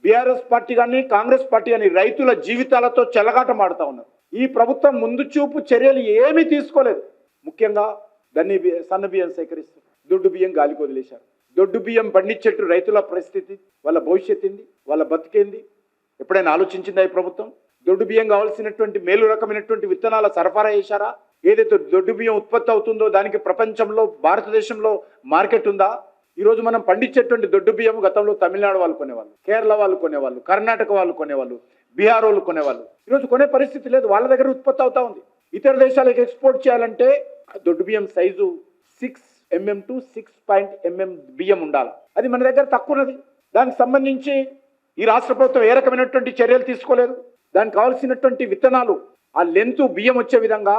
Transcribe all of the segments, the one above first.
BRS party కానీ Congress party కానీ రైతుల జీవితాలతో చెలగాటమాడుతా ఉన్నారు. ఈ ప్రభుత్వం ముందు చూపు చర్యలు ఏమీ తీసుకోలేదు. ముఖ్యంగా సన్న బియ్యం సేకరిస్తారు, దొడ్డు బియ్యం గాలికి వదిలేశారు. దొడ్డు బియ్యం పండించేట్టు రైతుల పరిస్థితి, వాళ్ళ భవిష్యత్ ఏంది, వాళ్ళ బతికేంది ఎప్పుడైనా ఆలోచించిందా ఈ ప్రభుత్వం? దొడ్డు బియ్యం కావాల్సినటువంటి మేలు రకమైనటువంటి విత్తనాల సరఫరా చేశారా? ఏదైతే దొడ్డు బియ్యం ఉత్పత్తి అవుతుందో దానికి ప్రపంచంలో భారతదేశంలో మార్కెట్ ఉందా? ఈరోజు మనం పండించేటువంటి దొడ్డు బియ్యం గతంలో తమిళనాడు వాళ్ళు కొనేవాళ్ళు, కేరళ వాళ్ళు కొనేవాళ్ళు, కర్ణాటక వాళ్ళు కొనేవాళ్ళు, బీహార్ వాళ్ళు కొనేవాళ్ళు. ఈరోజు కొనే పరిస్థితి లేదు, వాళ్ళ దగ్గర ఉత్పత్తి అవుతా ఉంది. ఇతర దేశాలకు ఎక్స్పోర్ట్ చేయాలంటే దొడ్డు బియ్యం సైజు 6 mm to 6 mm బియ్యం ఉండాలి. అది మన దగ్గర తక్కువ ఉన్నది. దానికి సంబంధించి ఈ రాష్ట్ర ప్రభుత్వం ఏ రకమైనటువంటి చర్యలు తీసుకోలేదు. దానికి కావాల్సినటువంటి విత్తనాలు ఆ లెంతు బియ్యం వచ్చే విధంగా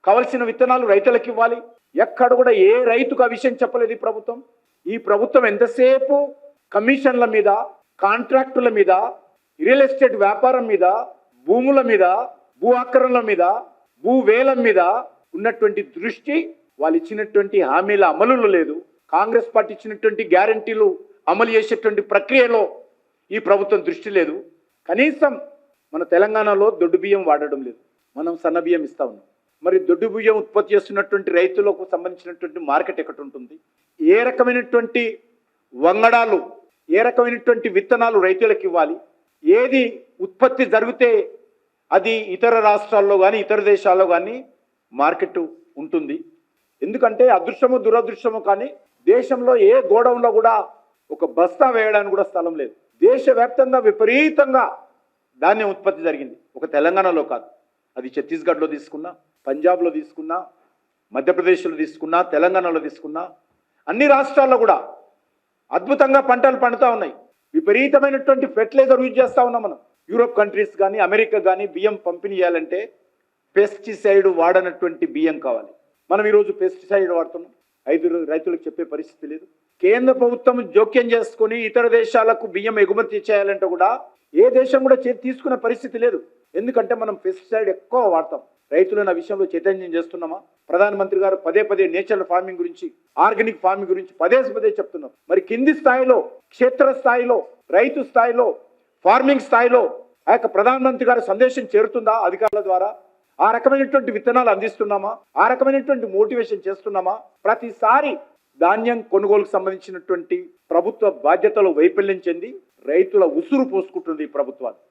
కావలసిన విత్తనాలు రైతులకు ఇవ్వాలి. ఎక్కడ కూడా ఏ రైతుకు ఆ విషయం చెప్పలేదు ఈ ప్రభుత్వం. ఈ ప్రభుత్వం ఎంతసేపు కమిషన్ల మీద, కాంట్రాక్టుల మీద, రియల్ ఎస్టేట్ వ్యాపారం మీద, భూముల మీద, భూ ఆక్రమణల మీద, భూ వేలం మీద ఉన్నటువంటి దృష్టి వాళ్ళు ఇచ్చినటువంటి హామీల అమలులో లేదు. కాంగ్రెస్ పార్టీ ఇచ్చినటువంటి గ్యారంటీలు అమలు చేసేటువంటి ప్రక్రియలో ఈ ప్రభుత్వం దృష్టి లేదు. కనీసం మన తెలంగాణలో దొడ్డు బియ్యం వాడడం లేదు, మనం సన్న బియ్యం ఇస్తా ఉన్నాం. మరి దొడ్డు బియ్యం ఉత్పత్తి చేస్తున్నటువంటి రైతులకు సంబంధించినటువంటి మార్కెట్ ఎక్కడ ఉంటుంది? ఏ రకమైనటువంటి వంగడాలు, ఏ రకమైనటువంటి విత్తనాలు రైతులకు ఇవ్వాలి? ఏది ఉత్పత్తి జరిగితే అది ఇతర రాష్ట్రాల్లో కానీ ఇతర దేశాల్లో కానీ మార్కెట్ ఉంటుంది? ఎందుకంటే అదృష్టము దురదృష్టము కానీ దేశంలో ఏ గోడౌన్లో కూడా ఒక బస్తా వేయడానికి కూడా స్థలం లేదు. దేశవ్యాప్తంగా విపరీతంగా ధాన్యం ఉత్పత్తి జరిగింది. ఒక తెలంగాణలో కాదు, అది ఛత్తీస్గఢ్లో తీసుకున్నా, పంజాబ్లో తీసుకున్నా, మధ్యప్రదేశ్లో తీసుకున్నా, తెలంగాణలో తీసుకున్నా, అన్ని రాష్ట్రాల్లో కూడా అద్భుతంగా పంటలు పండుతూ ఉన్నాయి. విపరీతమైనటువంటి ఫెర్టిలైజర్ యూజ్ చేస్తూ ఉన్నాం మనం. యూరోప్ కంట్రీస్ కానీ అమెరికా కానీ బియ్యం పంపిణీ చేయాలంటే పెస్టిసైడ్ వాడనటువంటి బియ్యం కావాలి. మనం ఈరోజు పెస్టిసైడ్ వాడుతున్నాం, రైతులకు చెప్పే పరిస్థితి లేదు. కేంద్ర ప్రభుత్వం జోక్యం చేసుకొని ఇతర దేశాలకు బియ్యం ఎగుమతి చేయాలంటే కూడా ఏ దేశం కూడా తీసుకునే పరిస్థితి లేదు. ఎందుకంటే మనం పెస్టిసైడ్ ఎక్కువ వాడతాం. రైతులను ఆ విషయంలో చైతన్యం చేస్తున్నామా? ప్రధానమంత్రి గారు పదే పదే నేచురల్ ఫార్మింగ్ గురించి, ఆర్గానిక్ ఫార్మింగ్ గురించి పదే చెప్తున్నాం. మరి కింది స్థాయిలో, క్షేత్ర స్థాయిలో, రైతు స్థాయిలో, ఫార్మింగ్ స్థాయిలో ఆ యొక్క ప్రధానమంత్రి గారి సందేశం చేరుతుందా అధికారుల ద్వారా? ఆ రకమైనటువంటి విత్తనాలు అందిస్తున్నామా? ఆ రకమైనటువంటి మోటివేషన్ చేస్తున్నామా? ప్రతిసారి ధాన్యం కొనుగోలుకు సంబంధించినటువంటి ప్రభుత్వ బాధ్యతలు వైఫల్యం చెంది రైతుల ఉసురు పోసుకుంటుంది ఈ ప్రభుత్వాలు.